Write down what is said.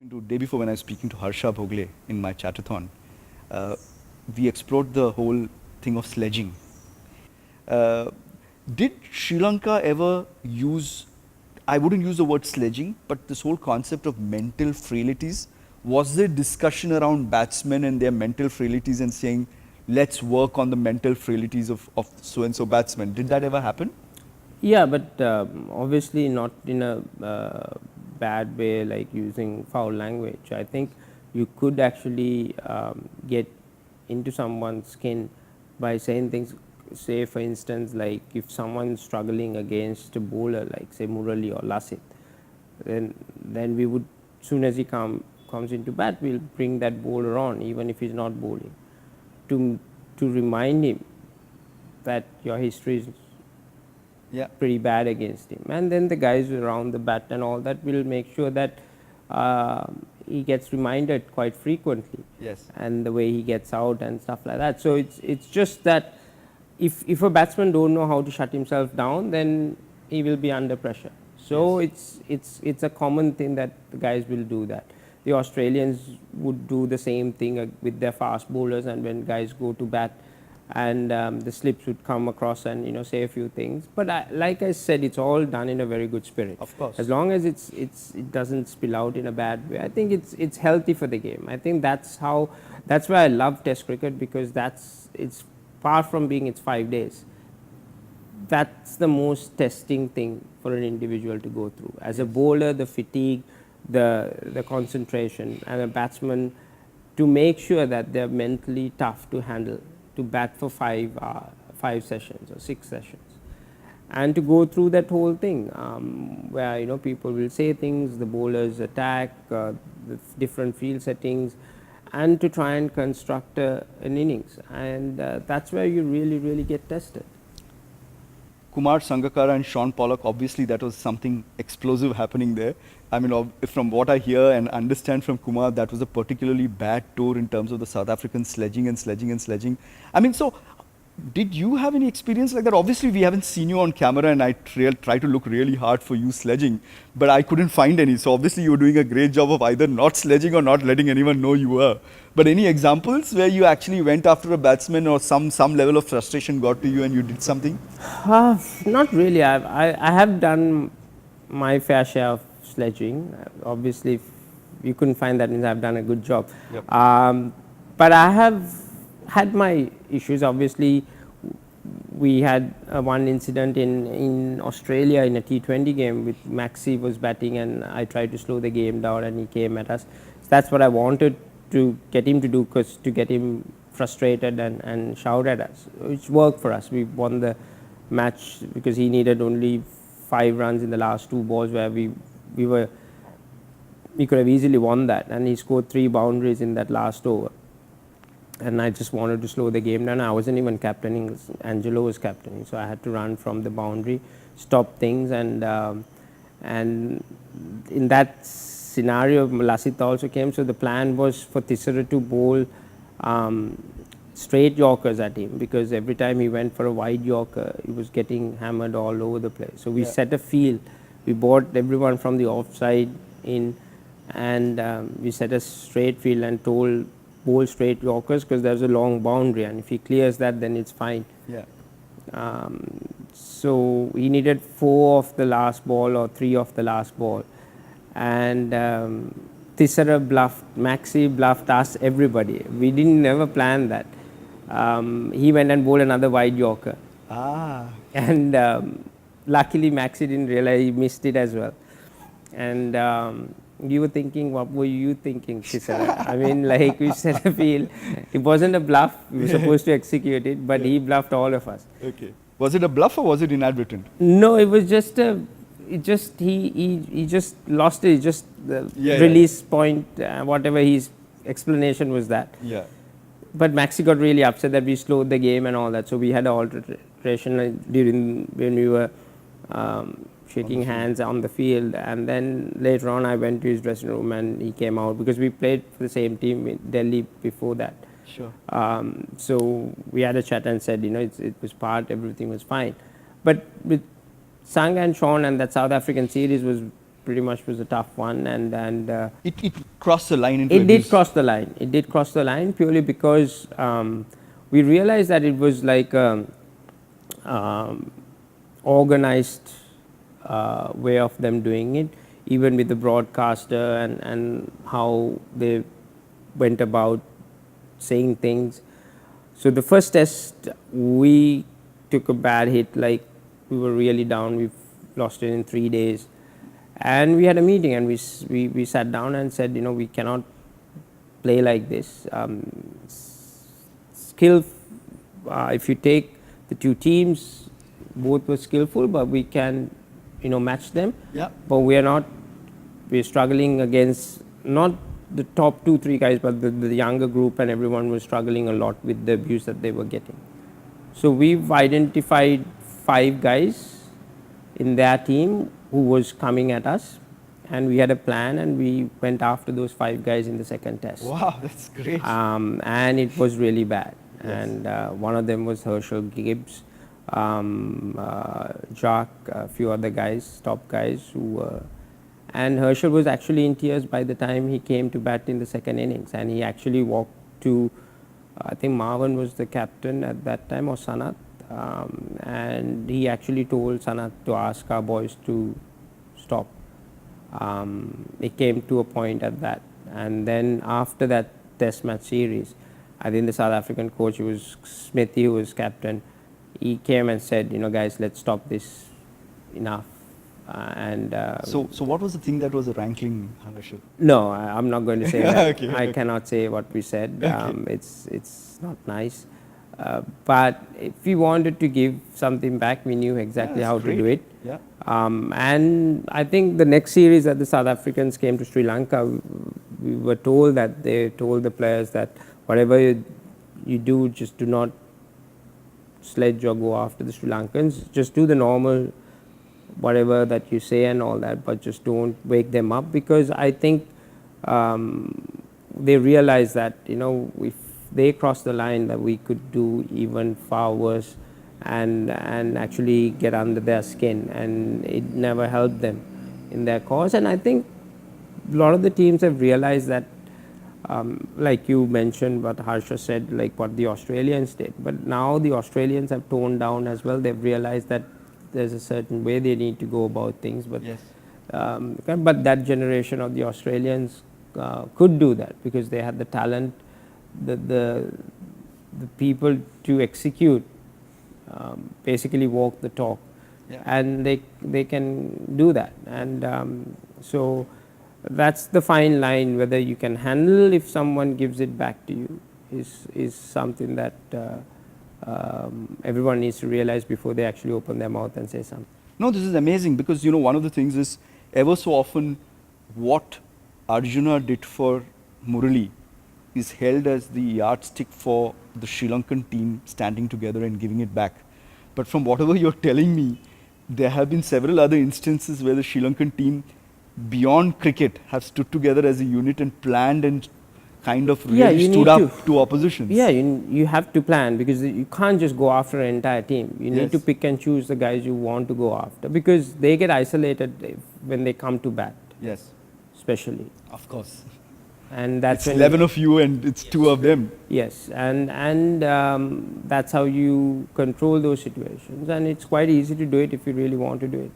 Day before when I was speaking to Harsha Bhogle in my chat-athon, uh, we explored the whole thing of sledging. Uh, did Sri Lanka ever use, I wouldn't use the word sledging, but this whole concept of mental frailties? Was there discussion around batsmen and their mental frailties and saying, let's work on the mental frailties of so-and-so batsmen? Did that ever happen? Yeah, but obviously not in a bad way, like using foul language. I think you could actually get into someone's skin by saying things. Say, for instance, like if someone's struggling against a bowler, like say Murali or Lasit, then we would, soon as he comes into bat, we'll bring that bowler on, even if he's not bowling, to remind him that your history is Yeah. pretty bad against him. And then the guys around the bat and all that will make sure that uh, he gets reminded quite frequently. Yes. And the way he gets out and stuff like that. So it's just that if a batsman don't know how to shut himself down, then he will be under pressure. So Yes. it's a common thing that the guys will do that. The Australians would do the same thing with their fast bowlers, and when guys go to bat, and the slips would come across and say a few things. But like I said, it's all done in a very good spirit. Of course. As long as it doesn't spill out in a bad way, I think it's healthy for the game. I think that's why I love Test cricket, because it's far from being it's 5 days. That's the most testing thing for an individual to go through. As a bowler, the fatigue, the concentration, and a batsman, to make sure that they're mentally tough to handle, to bat for 5 sessions or 6 sessions, and to go through that whole thing, where people will say things, the bowlers attack, the different field settings, and to try and construct an innings, and that's where you really get tested. Kumar Sangakkara and Sean Pollock, obviously that was something explosive happening there. I mean, from what I hear and understand from Kumar, that was a particularly bad tour in terms of the South African sledging and sledging and sledging. I mean, so did you have any experience like that? Obviously, we haven't seen you on camera, and I try to look really hard for you sledging, but I couldn't find any. So obviously, you were doing a great job of either not sledging or not letting anyone know you were. But any examples where you actually went after a batsman or some level of frustration got to you and you did something? Not really. I have done my fair share of sledging. Obviously, if you couldn't find that, means I've done a good job. Yep. But I have had my issues. Obviously, we had one incident in Australia in a T20 game with Maxi was batting, and I tried to slow the game down, and he came at us. So that's what I wanted to get him to do, because to get him frustrated and shout at us, which worked for us. We won the match because he needed only 5 runs in the last 2 balls, where we could have easily won that, and he scored 3 boundaries in that last over. And I just wanted to slow the game down. I wasn't even captaining; Angelo was captaining, so I had to run from the boundary, stop things, and in that scenario, Lasith also came. So the plan was for Thisara to bowl straight Yorkers at him, because every time he went for a wide Yorker, he was getting hammered all over the place. So we set a field. We brought everyone from the offside in, and we set a straight field and told bowl straight Yorkers, because there's a long boundary, and if he clears that, then it's fine. Yeah. So he needed 4 of the last ball or 3 of the last ball, and Thisara bluffed, Maxi bluffed us, everybody. We didn't never plan that. He went and bowled another wide Yorker, and luckily Maxi didn't realize, he missed it as well. And you were thinking, what were you thinking, Thisara? I mean, like, we set a field. It wasn't a bluff. We were supposed to execute it, but he bluffed all of us. Okay. Was it a bluff or was it inadvertent? No, it was just he just lost it. Just the release point, whatever his explanation was that. Yeah. But Maxi got really upset that we slowed the game and all that. So we had an altercation during when we were shaking hands on the field, and then later on I went to his dressing room and he came out, because we played for the same team in Delhi before that. Sure. So we had a chat and said, it was everything was fine. But with Sang and Sean and that South African series was pretty much was a tough one, and It crossed the line into it did abuse. cross the line. It did cross the line purely because we realized that it was like a organized way of them doing it, even with the broadcaster and how they went about saying things. So the first test, we took a bad hit, like we were really down. We lost it in 3 days, and we had a meeting, and we sat down and said, you know, we cannot play like this. Skill, if you take the two teams, both were skillful, but we can, you know, match them. Yeah. But we are not. We're struggling against not the top 2-3 guys, but the younger group, and everyone was struggling a lot with the abuse that they were getting. So we've identified 5 guys in their team who was coming at us, and we had a plan, and we went after those 5 guys in the second test. Wow, that's great. And it was really bad. Yes. And one of them was Herschel Gibbs, Jack, a few other guys, top guys who were. And Herschel was actually in tears by the time he came to bat in the second innings, and he actually walked to, I think Marwan was the captain at that time, or Sanat, and he actually told Sanat to ask our boys to stop. It came to a point at that, and then after that test match series, I think the South African coach, who was Smithy, who was captain, he came and said, you know, guys, let's stop this, enough. So what was the thing that was a rankling, Harshal? No, I'm not going to say that. Okay, I okay. cannot say what we said. Okay. It's not nice. But if we wanted to give something back, we knew exactly Yeah, how that's to do great. it. Yeah. And I think the next series that the South Africans came to Sri Lanka, we were told that they told the players that whatever you do, just do not sledge or go after the Sri Lankans. Just do the normal whatever that you say and all that, but just don't wake them up, because I think they realize that, you know, if they cross the line, that we could do even far worse and actually get under their skin, and it never helped them in their cause. And I think a lot of the teams have realized that, like you mentioned, what Harsha said, like what the Australians did, but now the Australians have toned down as well. They've realized that there's a certain way they need to go about things, but Yes. but that generation of the Australians could do that, because they had the talent, the people to execute, basically walk the talk. Yeah. And they can do that. And so that's the fine line, whether you can handle if someone gives it back to you is something that everyone needs to realize before they actually open their mouth and say something. No, this is amazing, because you know, one of the things is, ever so often what Arjuna did for Murali is held as the yardstick for the Sri Lankan team standing together and giving it back. But from whatever you're telling me, there have been several other instances where the Sri Lankan team, beyond cricket, have stood together as a unit and planned and kind of Yeah, really you stood need up to oppositions. Yeah, you have to plan, because you can't just go after an entire team. You need Yes. to pick and choose the guys you want to go after, because they get isolated when they come to bat, Yes, especially. of course. And that's It's when 11 of you and it's 2 of them. Yes, and that's how you control those situations, and it's quite easy to do it if you really want to do it.